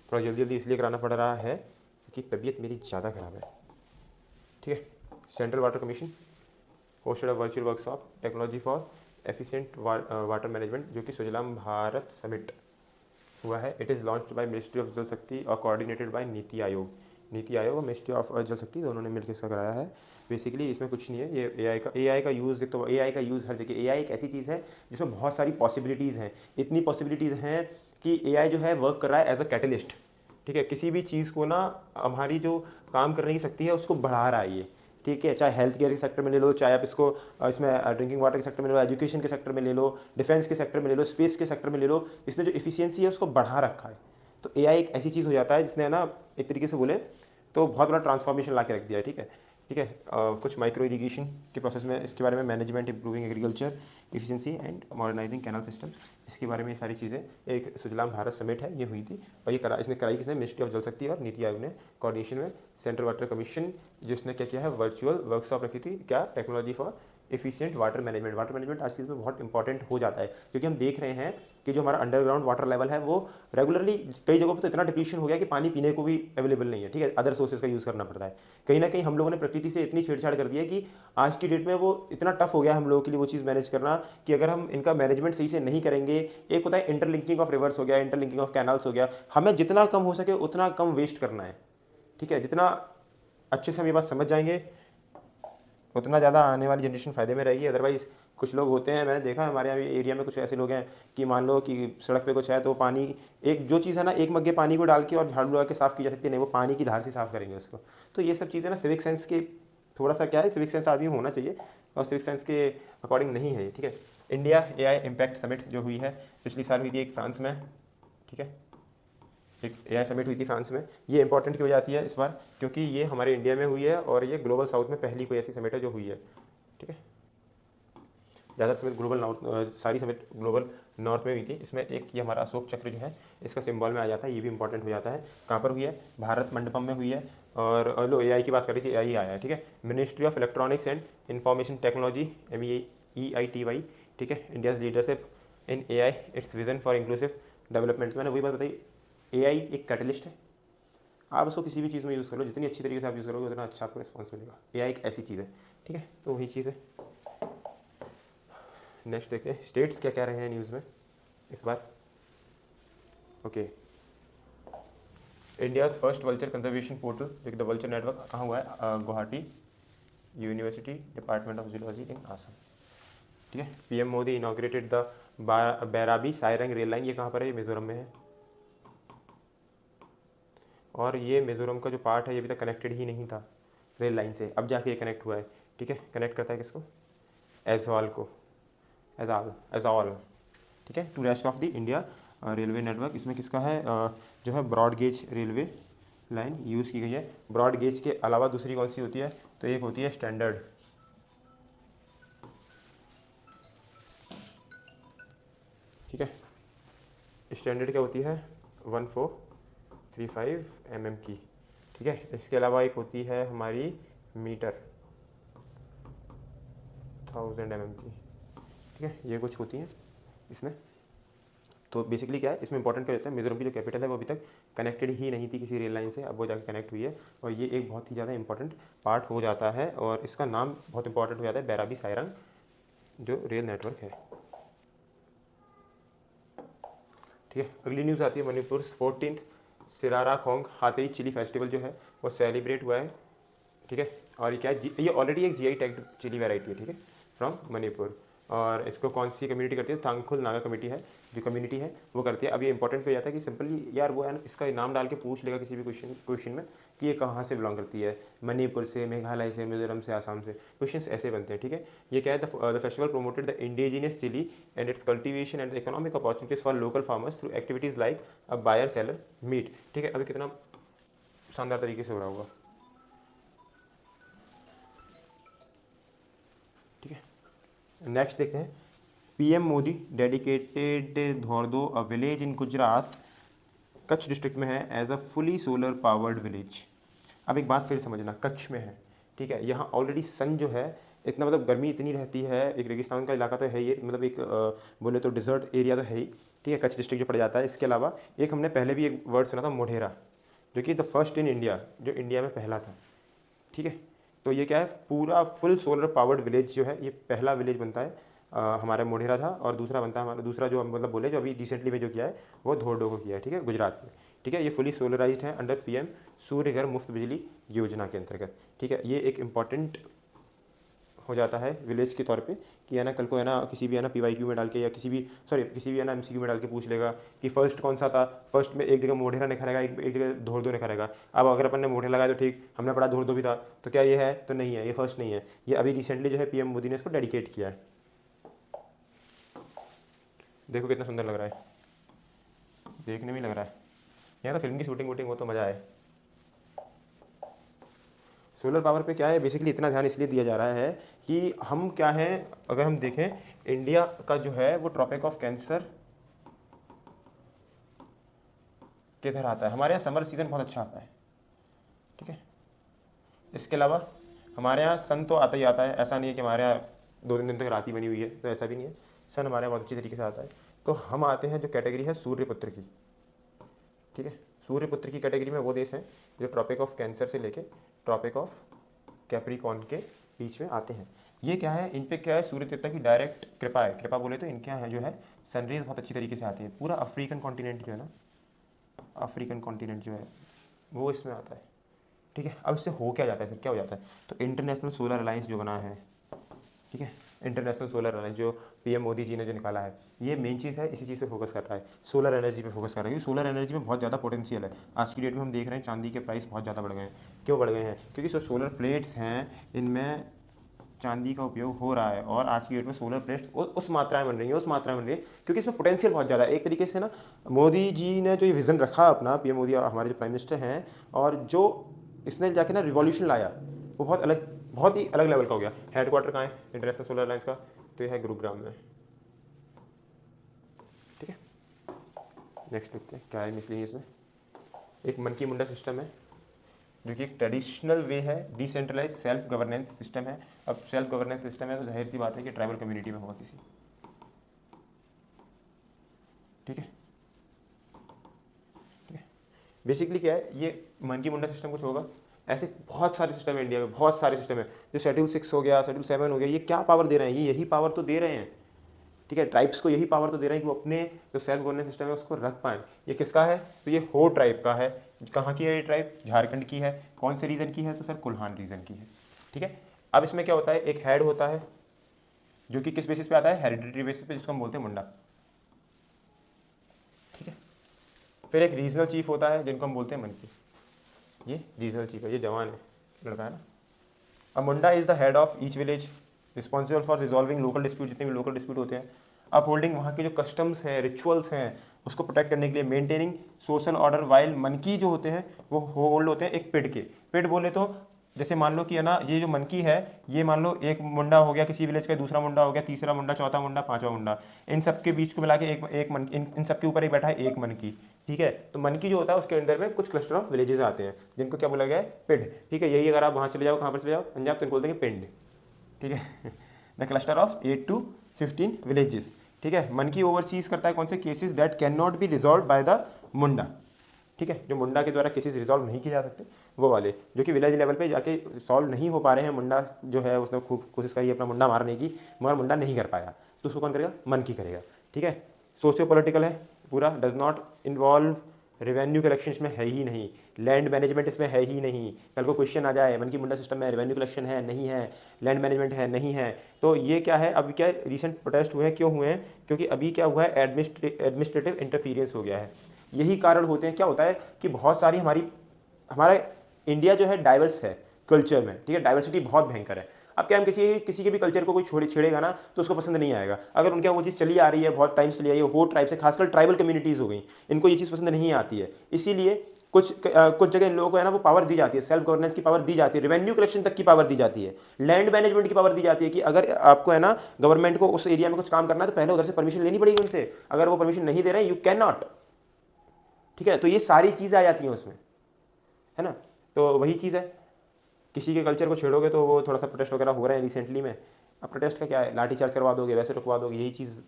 थोड़ा जल्दी जल्दी इसलिए कराना पड़ रहा है क्योंकि तबीयत मेरी ज़्यादा ख़राब है, ठीक है। Central water commission hosted a virtual workshop technology for efficient water management, जो कि सुजलाम भारत समिट हुआ है। It is launched by ministry of जल शक्ति और कोऑर्डिनेटेड बाय नीति आयोग। नीति आयोग और मिनिस्ट्री ऑफ जल शक्ति दोनों ने मिलकर इसका कराया है। बेसिकली इसमें कुछ नहीं है, ये एआई का यूज़, तो एआई का यूज़ हर जगह। एआई एक ऐसी चीज़ है जिसमें बहुत सारी पॉसिबिलिटीज़ हैं। इतनी पॉसिबिलिटीज़ हैं कि एआई जो है वर्क कर रहा है एज अ कैटलिस्ट, ठीक है। किसी भी चीज़ को ना हमारी जो काम करने की शक्ति है उसको बढ़ा रहा है ये, ठीक है। चाहे हेल्थ केयर के सेक्टर में ले लो, चाहे आप इसको इसमें ड्रिंकिंग वाटर के सेक्टर में ले लो, एजुकेशन के सेक्टर में ले लो, डिफेंस के सेक्टर में ले लो, स्पेस के सेक्टर में ले लो, इसने जो इफिशियंसी है उसको बढ़ा रखा है। तो एआई एक ऐसी चीज़ हो जाता है जिसने ना एक तरीके से बोले तो बहुत बड़ा ट्रांसफॉर्मेशन ला के रख दिया है, ठीक है, ठीक है। कुछ माइक्रो इरीगेशन के प्रोसेस में इसके बारे में, management improving agriculture efficiency and modernising canal systems, इसके बारे में ये सारी चीज़ें एक सुजलाम भारत समिट है, ये हुई थी। और ये इसने कराई किसने? मिनिस्ट्री ऑफ जल शक्ति और नीति आयोग ने कोऑर्डिनेशन में। सेंट्रल वाटर कमीशन जिसने क्या किया है, वर्चुअल वर्कशॉप रखी थी, क्या? Technology for efficient water management. Water management आज की इसमें बहुत इंपॉर्टेंट हो जाता है क्योंकि हम देख रहे हैं कि जो हमारा अंडरग्राउंड वाटर लेवल है वो रेगुलरली कई जगहों पर तो इतना डिप्लीशन हो गया कि पानी पीने को भी अवेलेबल नहीं है, ठीक है। अदर सोर्सेज का यूज़ करना पड़ रहा है। कहीं ना कहीं हम लोगों ने प्रकृति से इतनी छेड़छाड़ कर दी है कि आज की डेट में वो इतना टफ हो गया हम लोगों के लिए वो चीज़ मैनेज करना कि अगर हम इनका मैनेजमेंट सही से नहीं करेंगे, एक होता है इंटरलिंकिंग ऑफ रिवर्स हो गया, इंटरलिंकिंग ऑफ कैनाल्स हो गया, हमें जितना कम हो सके उतना कम वेस्ट करना है, ठीक है। जितना अच्छे से हम ये बात समझ जाएंगे उतना ज़्यादा आने वाली जनरेशन फ़ायदे में रहेगी। अदरवाइज़ कुछ लोग होते हैं, मैंने देखा हमारे यहाँ एरिया में कुछ ऐसे लोग हैं कि मान लो कि सड़क पे कुछ है तो पानी, एक जो चीज़ है ना, एक मग्गे पानी को डाल के और झाड़ू लगा के साफ़ की जा सकती है, नहीं वो पानी की धार से साफ़ करेंगे उसको। तो ये सब चीज़ें ना सिविक सेंस के थोड़ा सा क्या है, सिविक सेंस आदमी होना चाहिए और सिविक सेंस के अकॉर्डिंग नहीं है, ठीक है। इंडिया एआई इम्पैक्ट समिट जो हुई है पिछली साल हुई थी एक फ्रांस में, ठीक है, एक एआई समिट हुई थी फ्रांस में। ये इंपॉर्टेंट क्यों हो जाती है इस बार? क्योंकि ये हमारे इंडिया में हुई है और ये ग्लोबल साउथ में पहली कोई ऐसी समिट है जो हुई है, ठीक है। ज़्यादा समिट ग्लोबल नॉर्थ, सारी समिट ग्लोबल नॉर्थ में हुई थी। इसमें एक ये हमारा अशोक चक्र जो है इसका सिंबल में आ जाता है, ये भी इंपॉर्टेंट हो जाता है। कहाँ पर हुई है? भारत मंडपम में हुई है। और लो एआई की बात करी थी, एआई आया है, ठीक है। Ministry of electronics and information technology MEITY, ठीक है। India's leadership in AI, it's vision for inclusive development. मैंने वही बात बताई, एआई एक कैटलिस्ट है। आप उसको किसी भी चीज़ में यूज़ कर लो, जितनी अच्छी तरीके से आप यूज़ करोगे उतना अच्छा आपको रिस्पॉन्स मिलेगा। एआई एक ऐसी चीज़ है, ठीक है। तो वही चीज़ है। नेक्स्ट देखते हैं स्टेट्स क्या कह रहे हैं न्यूज़ में इस बार। Okay, India's first vulture conservation portal जो कि द वल्चर नेटवर्क कहाँ हुआ है? Guwahati university department of zoology in Assam, ठीक है। PM Modi inaugurated the Bairabi Sairang rail line, ये कहाँ पर है? ये मिजोरम में है। और ये मिजोरम का जो पार्ट है ये अभी तक कनेक्टेड ही नहीं था रेल लाइन से, अब जाके ये कनेक्ट हुआ है, ठीक है। कनेक्ट करता है किसको? एजवाल को, एजॉल, ठीक है, to rest of the India railway network. इसमें किसका है? जो है broad gauge railway line use की गई है। ब्रॉड गेज के अलावा दूसरी कौन सी होती है? तो एक होती है स्टैंडर्ड, ठीक है। स्टैंडर्ड क्या होती है? 1435 mm की, ठीक है। इसके अलावा एक होती है हमारी मीटर, 1000 mm की, ठीक है। ये कुछ होती हैं इसमें। तो बेसिकली क्या है इसमें इंपॉर्टेंट क्या होता है? मिजोरम की जो कैपिटल है वो अभी तक कनेक्टेड ही नहीं थी किसी रेल लाइन से, अब वो जाकर कनेक्ट हुई है और ये एक बहुत ही ज़्यादा इंपॉर्टेंट पार्ट हो जाता है और इसका नाम बहुत इंपॉर्टेंट हो जाता है, बैराबी सायरंग जो रेल नेटवर्क है, ठीक है। अगली न्यूज़ आती है मणिपुर 14th सिराराखोंग हाथेरी चिली फेस्टिवल जो है वो सेलिब्रेट हुआ है, ठीक है। और ये क्या है? ये ऑलरेडी एक GI टैग्ड चिली वैरायटी है, ठीक है, फ्रॉम मणिपुर। और इसको कौन सी कम्युनिटी करती है? तांगखुल नागा कमेटी है, जो कम्युनिटी है वो करती है। अब ये इंपॉर्टेंट हो जाता है कि सिंपली यार वो है ना, इसका नाम डाल के पूछ लेगा किसी भी क्वेश्चन में कि ये कहाँ से बिलोंग करती है, मणिपुर से, मेघालय से, मिजोरम से, आसाम से, क्वेश्चन ऐसे बनते हैं, ठीक है। ये क्या है? The festival promoted the indigenous chilli and its cultivation and economic opportunities for local farmers through activities like a buyer seller meet, ठीक है। अभी कितना शानदार तरीके से हो रहा होगा, ठीक है, नेक्स्ट देखते हैं। PM Modi dedicated Dhordo a village in Gujarat Kutch district में है as a fully solar powered village. अब एक बात फिर समझना, कच्छ में है, ठीक है, यहाँ ऑलरेडी सन जो है इतना, मतलब गर्मी इतनी रहती है, एक रेगिस्तान का इलाका तो है ये, मतलब एक बोले तो डिजर्ट एरिया तो है ही, ठीक है, कच्छ डिस्ट्रिक्ट जो पड़ जाता है। इसके अलावा एक हमने पहले भी एक वर्ड सुना था मोढेरा, जो कि द फर्स्ट इन इंडिया, जो इंडिया में पहला था, ठीक है। तो ये क्या है, पूरा फुल सोलर पावर्ड विलेज जो है, ये पहला विलेज बनता है हमारा मोढेरा था, और दूसरा बनता है हमारा, दूसरा जो मतलब बोले जो अभी रिसेंटली में जो किया है वो धोरडो को किया है, ठीक है, गुजरात में, ठीक है। ये फुली सोलराइज्ड है अंडर पीएम सूर्य घर मुफ्त बिजली योजना के अंतर्गत, ठीक है। ये एक इम्पॉर्टेंट हो जाता है विलेज के तौर पे कि है ना, कल को है ना किसी भी है ना पीवाईक्यू में डाल के या किसी भी है ना एमसीक्यू में डाल के पूछ लेगा कि फर्स्ट कौन सा था, फर्स्ट में एक जगह मोढेरा लिखा रहेगा, एक जगह धोरदो लिखा रहेगा। अब अगर अपन ने मोढेरा लगाया तो ठीक, हमने पढ़ा धोरदो भी था, तो क्या ये है? तो नहीं है, ये फर्स्ट नहीं है, ये अभी रिसेंटली जो है पीएम मोदी ने इसको डेडिकेट किया है। देखो कितना सुंदर लग रहा है, देखने में लग रहा है, यहाँ तो फिल्म की शूटिंग वूटिंग हो तो मज़ा आए। सोलर पावर पे क्या है, बेसिकली इतना ध्यान इसलिए दिया जा रहा है कि हम क्या है, अगर हम देखें इंडिया का जो है वो ट्रॉपिक ऑफ कैंसर किधर आता है, हमारे यहाँ समर सीज़न बहुत अच्छा आता है, ठीक है। इसके अलावा हमारे यहाँ सन तो आता ही आता है, ऐसा नहीं है कि हमारे यहाँ 2-3 दिन तक रात ही बनी हुई है, तो ऐसा भी नहीं है, सन हमारे यहाँ बहुत अच्छी तरीके से आता है। तो हम आते हैं जो कैटेगरी है सूर्यपुत्र की, ठीक है। सूर्यपुत्र की कैटेगरी में वो देश हैं जो ट्रॉपिक ऑफ कैंसर से लेके ट्रॉपिक ऑफ कैप्रिकॉर्न के बीच में आते हैं। ये क्या है, इन पे क्या है, सूर्य देवता की डायरेक्ट कृपा है। कृपा बोले तो इनके यहाँ जो है सनरेज बहुत अच्छी तरीके से आती है। पूरा अफ्रीकन कॉन्टिनेंट जो है ना, अफ्रीकन कॉन्टिनेंट जो है वो इसमें आता है, ठीक है। अब इससे हो क्या जाता है, सर क्या हो जाता है, तो इंटरनेशनल सोलर अलायंस जो बना है, ठीक है, इंटरनेशनल सोलर अलायंस जो पीएम मोदी जी ने जो निकाला है, ये मेन चीज़ है, इसी चीज़ पे फोकस कर रहा है, सोलर एनर्जी पे फोकस कर रहा है। क्योंकि सोलर एनर्जी में बहुत ज़्यादा पोटेंशियल है। आज की डेट में हम देख रहे हैं चांदी के प्राइस बहुत ज़्यादा बढ़ गए हैं। क्यों बढ़ गए हैं? क्योंकि जो सोलर प्लेट्स हैं इनमें चांदी का उपयोग हो रहा है, और आज की डेट में सोलर प्लेट्स उस मात्रा में बन रही है, क्योंकि इसमें पोटेंशियल बहुत ज़्यादा है। एक तरीके से ना मोदी जी ने जो ये विज़न रखा अपना, पीएम मोदी हमारे जो प्राइम मिनिस्टर हैं, और जो इसने जाके ना रिवॉल्यूशन लाया, वो बहुत ही अलग लेवल का हो गया। हेडक्वार्टर कहाँ है इंटरनेशनल सोलर अलायंस का? तो ये है गुरुग्राम में, ठीक है। नेक्स्ट देखते हैं क्या है मिसलेनियस में। एक मन की मुंडा सिस्टम है जो कि एक ट्रेडिशनल वे है, डिसेंट्रलाइज सेल्फ गवर्नेंस सिस्टम है। अब सेल्फ गवर्नेंस सिस्टम है तो जाहिर सी बात है कि ट्राइबल कम्युनिटी में होगा किसी, ठीक है, ठीक है। बेसिकली क्या है, ये मन की मुंडा सिस्टम कुछ होगा, ऐसे बहुत सारे सिस्टम है इंडिया में, बहुत सारे सिस्टम है। जो शेड्यूल 6 हो गया, शेड्यूल 7 हो गया, ये क्या पावर दे रहे हैं? ये यही पावर तो दे रहे हैं, ठीक है, ट्राइब्स को यही पावर तो दे रहे हैं कि वो अपने जो सेल्फ गवर्नेंस सिस्टम है उसको रख पाएँ। ये किसका है? तो ये हो ट्राइब का है। कहाँ की है ये ट्राइब? झारखंड की है। कौन से रीजन की है? तो सर कुल्हान रीजन की है, ठीक है। अब इसमें क्या होता है, एक हेड होता है जो कि किस बेसिस पे आता है? हेरिडिटरी बेसिस पे, जिसको हम बोलते हैं मुंडा, ठीक है। फिर एक रीजनल चीफ होता है जिनको हम बोलते हैं मनकी, ये रीजनल चीफ है, ये जवान है, लड़का है ना। अब Munda is the head of each village, responsible for resolving local dispute, जितने भी लोकल डिस्प्यूट होते हैं, अप होल्डिंग वहाँ के जो कस्टम्स हैं, रिचुअल्स हैं, उसको प्रोटेक्ट करने के लिए, मेंटेनिंग सोशल ऑर्डर, वाइल मनकी जो होते हैं वो होल्ड होते हैं एक पिड के। पिड बोले तो जैसे मान लो कि है ना, ये जो मनकी है, ये मान लो एक मुंडा हो गया किसी विलेज का, दूसरा मुंडा हो गया, तीसरा मुंडा, चौथा मुंडा, पांचवा मुंडा, इन सब के बीच को मिला के एक मन, इन सब के ऊपर एक बैठा है एक मनकी, ठीक है। तो मनकी जो होता है उसके अंदर में कुछ क्लस्टर ऑफ विलेजेस आते हैं जिनको क्या बोला गया है? पिड, ठीक है। यही अगर आप वहाँ चले जाओ, कहाँ पर चले जाओ, पंजाब, तो बोल देंगे पिंड, ठीक है। The cluster of 8 to 15 villages, ठीक है। मनकी ओवरसीज करता है कौन से cases that can not be resolve by the Munda, ठीक है, जो मुंडा के द्वारा केसेस रिजॉल्व नहीं किए जा सकते, वो वाले जो कि विलेज लेवल पे जाके सॉल्व नहीं हो पा रहे हैं। मुंडा जो है उसने खूब कोशिश करी अपना मुंडा मारने की, मगर मुंडा नहीं कर पाया, तो उसको कौन करेगा? मनकी करेगा, ठीक है। सोशियो पॉलिटिकल है पूरा, does not involve revenue collection, इसमें है ही नहीं, लैंड मैनेजमेंट इसमें है ही नहीं। कल को क्वेश्चन आ जाए मनकी मुंडा सिस्टम में रेवेन्यू कलेक्शन है नहीं है, लैंड मैनेजमेंट है नहीं है, तो ये क्या है? अभी क्या रिसेंट प्रोटेस्ट हुए हैं, क्यों हुए हैं? क्योंकि अभी क्या हुआ है, एडमिनिस्ट्रेटिव इंटरफीरेंस हो गया है। यही कारण होते हैं। क्या होता है कि बहुत सारी हमारा इंडिया जो है डाइवर्स है कल्चर में, ठीक है, डाइवर्सिटी बहुत भयंकर है। अब क्या हम किसी के भी कल्चर को कोई छेड़ेगा ना तो उसको पसंद नहीं आएगा। अगर उनके वो चीज़ चली आ रही है, बहुत टाइम से चली आई है, वो ट्राइब से, खासकर ट्राइबल कम्युनिटीज़ हो गई, इनको ये चीज़ पसंद नहीं आती है। इसीलिए कुछ जगह इन लोगों को है ना वो पावर दी जाती है, सेल्फ गवर्नेंस की पावर दी जाती है, रेवेन्यू कलेक्शन तक की पावर दी जाती है, लैंड मैनेजमेंट की पावर दी जाती है कि अगर आपको है ना गवर्नमेंट को उस एरिया में कुछ काम करना है तो पहले उधर से परमिशन लेनी पड़ेगी उनसे, अगर वो परमिशन नहीं दे रहे हैं यू कैन नॉट। ठीक है, तो ये सारी चीज़ें आ जाती हैं उसमें, है ना। तो वही चीज़ है, किसी के कल्चर को छेड़ोगे तो वो थोड़ा सा प्रोटेस्ट वगैरह हो रहा है रिसेंटली में। अब प्रोटेस्ट का क्या है, लाठी चार्ज करवा दोगे, वैसे रुकवा दोगे, यही चीज़,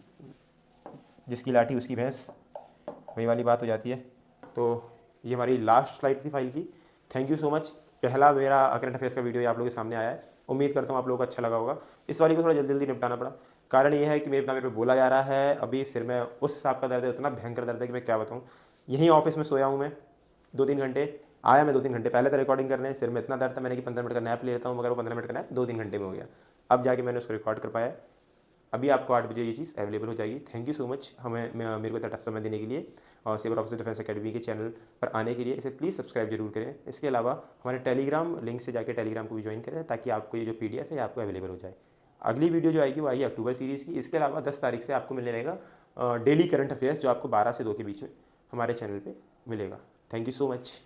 जिसकी लाठी उसकी भैंस, वही वाली बात हो जाती है। तो ये हमारी लास्ट स्लाइड थी फाइल की। Thank you so much. पहला मेरा करंट अफेयर्स का वीडियो आप लोगों के सामने आया है, उम्मीद करता हूँ आप लोगों को अच्छा लगा होगा। इस वाली को थोड़ा जल्दी जल्दी निपटाना पड़ा, कारण ये है कि मेरे पे बोला जा रहा है, अभी सिर में उस हिसाब का दर्द है, उतना भयंकर दर्द है कि मैं क्या बताऊँ। यहीं ऑफिस में सोया हूँ मैं 2-3 घंटे, आया मैं 2-3 घंटे पहले तो रिकॉर्डिंग करने, सिर में इतना दर्द था मैंने कि 15 मिनट का नैप ले लेता हूँ, मगर वो 15 मिनट का नैप 2-3 घंटे में हो गया, अब जाके मैंने उसको रिकॉर्ड कर पाया। अभी आपको 8 बजे ये चीज़ अवेलेबल हो जाएगी। थैंक यू सो मच मेरे को इतना टफ समय देने के लिए और सेबर ऑफिसर डिफेंस अकेडमी के चैनल पर आने के लिए। इसे प्लीज़ सब्सक्राइब जरूर करें। इसके अलावा हमारे टेलीग्राम लिंक से जाके टेलीग्राम को भी ज्वाइन करें, ताकि आपको ये जो PDF है आपको अवेलेबल हो जाए। अगली वीडियो जो आएगी वो आएगी अक्टूबर सीरीज़ की। इसके अलावा 10 तारीख से आपको मिलने रहेगा डेली करंट अफेयर्स, जो आपको 12 से 2 के बीच में हमारे चैनल पर मिलेगा। Thank you so much.